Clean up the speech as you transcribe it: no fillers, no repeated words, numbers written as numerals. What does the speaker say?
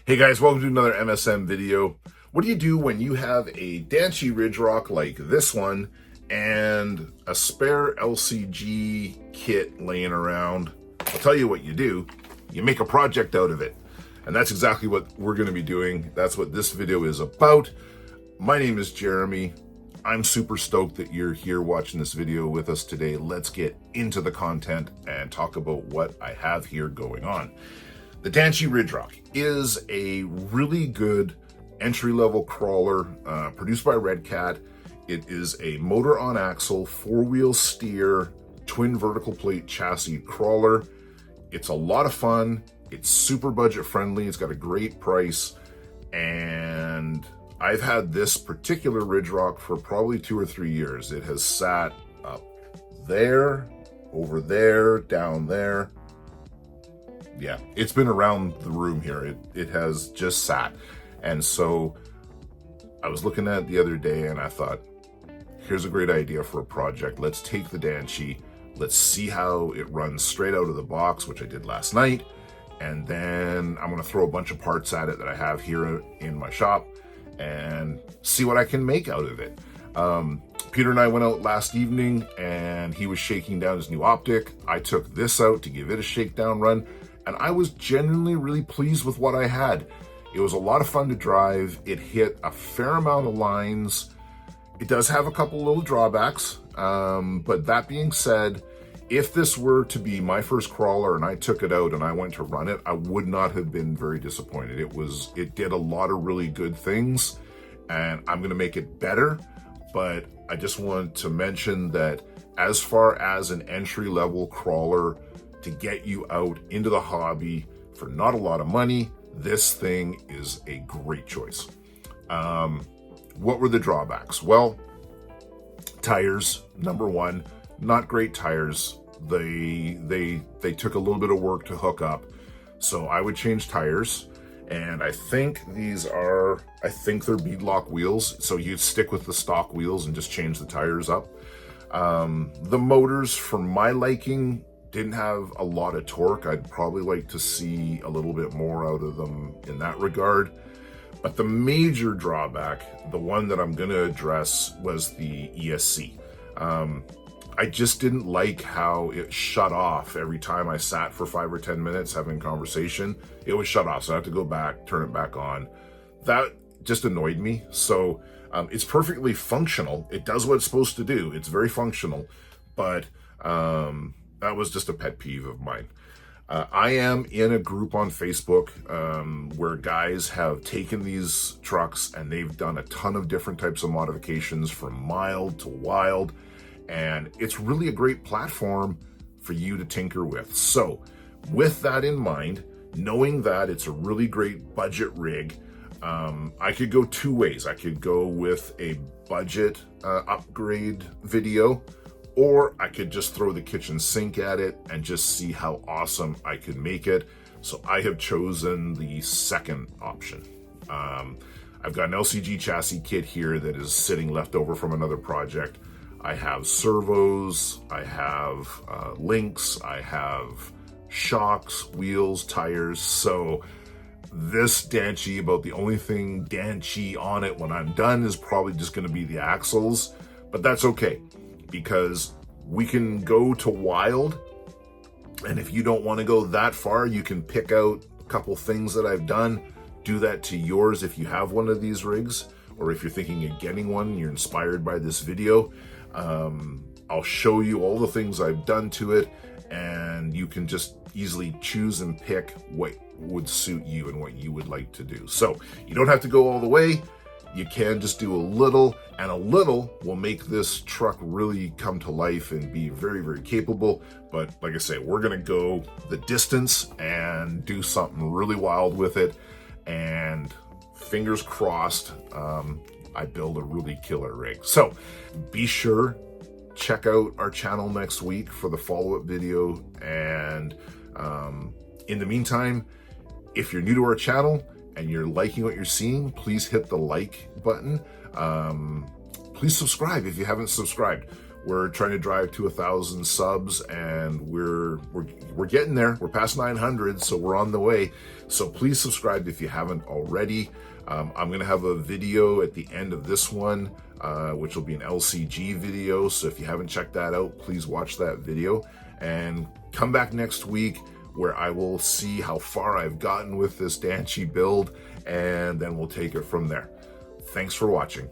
Hey guys, welcome to another MSM video. What do you do when you have a Danchee Ridgerock like this one and a spare LCG kit laying around? I'll tell you what you do. You make a project out of it. And that's exactly what we're going to be doing. That's what this video is about. My name is Jeremy. I'm super stoked that you're here watching this video with us today. Let's get into the content and talk about what I have here going on. The Danchee Ridgerock is a really good entry-level crawler produced by Red Cat. It is a motor on axle, four-wheel steer, twin vertical plate chassis crawler. It's a lot of fun. It's super budget friendly. It's got a great price. And I've had this particular Ridgerock for probably 2 or 3 years. It has sat up there, over there, down there. Yeah, it's been around the room here. It has just sat. And so I was looking at it the other day and I thought, here's a great idea for a project. Let's take the Danchee. Let's see how it runs straight out of the box, which I did last night. And then I'm gonna throw a bunch of parts at it that I have here in my shop and see what I can make out of it. Peter and I went out last evening and he was shaking down his new optic. I took this out to give it a shakedown run. And I was genuinely really pleased with what I had. It was a lot of fun to drive. It hit a fair amount of lines. It does have a couple little drawbacks. But that being said, if this were to be my first crawler and I took it out and I went to run it, I would not have been very disappointed. It did a lot of really good things and I'm gonna make it better. But I just want to mention that as far as an entry-level crawler, to get you out into the hobby for not a lot of money, this thing is a great choice. What were the drawbacks? Well, tires, number one, not great tires. They took a little bit of work to hook up, so I would change tires. And I think they're beadlock wheels, so you'd stick with the stock wheels and just change the tires up. The motors, for my liking, didn't have a lot of torque. I'd probably like to see a little bit more out of them in that regard. But the major drawback, the one that I'm gonna address, was the ESC. I just didn't like how it shut off every time I sat for 5 or 10 minutes having a conversation. It would shut off, so I had to go back, turn it back on. That just annoyed me. So it's perfectly functional. It does what it's supposed to do. It's very functional, but that was just a pet peeve of mine. I am in a group on Facebook where guys have taken these trucks and they've done a ton of different types of modifications from mild to wild. And it's really a great platform for you to tinker with. So with that in mind, knowing that it's a really great budget rig, I could go 2 ways. I could go with a budget upgrade video, or I could just throw the kitchen sink at it and just see how awesome I could make it. So I have chosen the second option. I've got an LCG chassis kit here that is sitting left over from another project. I have servos, I have links, I have shocks, wheels, tires. So this Danchee, about the only thing Danchee on it when I'm done is probably just gonna be the axles, but that's okay, because we can go to wild. And if you don't wanna go that far, you can pick out a couple things that I've done, do that to yours if you have one of these rigs, or if you're thinking of getting one, you're inspired by this video. I'll show you all the things I've done to it, and you can just easily choose and pick what would suit you and what you would like to do. So you don't have to go all the way. You can just do a little, and a little will make this truck really come to life and be very, very capable. But like I say, we're gonna go the distance and do something really wild with it. And fingers crossed, I build a really killer rig. So be sure, check out our channel next week for the follow-up video. And in the meantime, if you're new to our channel and you're liking what you're seeing, please hit the like button. Please subscribe if you haven't subscribed. We're trying to drive to 1,000 subs, and we're getting there. We're past 900, so we're on the way. So please subscribe if you haven't already. I'm gonna have a video at the end of this one, which will be an LCG video. So if you haven't checked that out, please watch that video and come back next week, where I will see how far I've gotten with this Danchee build, and then we'll take it from there. Thanks for watching.